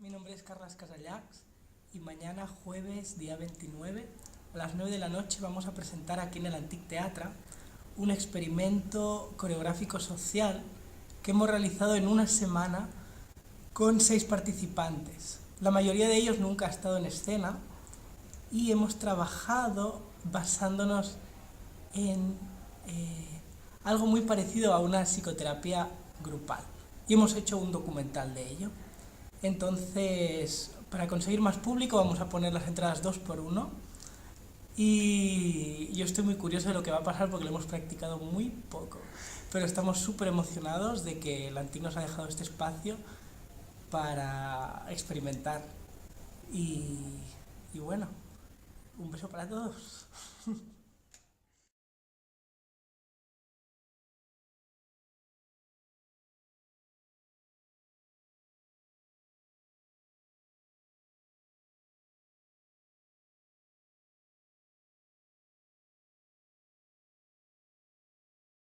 Mi nombre es Carlas Casallacs y mañana jueves, día 29, a las 9 de la noche vamos a presentar aquí en el Antic Teatre un experimento coreográfico social que hemos realizado en una semana con 6 participantes. La mayoría de ellos nunca ha estado en escena y hemos trabajado basándonos en algo muy parecido a una psicoterapia grupal. Y hemos hecho un documental de ello. Entonces, para conseguir más público vamos a poner las entradas 2 por 1 y yo estoy muy curioso de lo que va a pasar porque lo hemos practicado muy poco. Pero estamos súper emocionados de que el Antic nos ha dejado este espacio para experimentar. Y, y bueno, un beso para todos.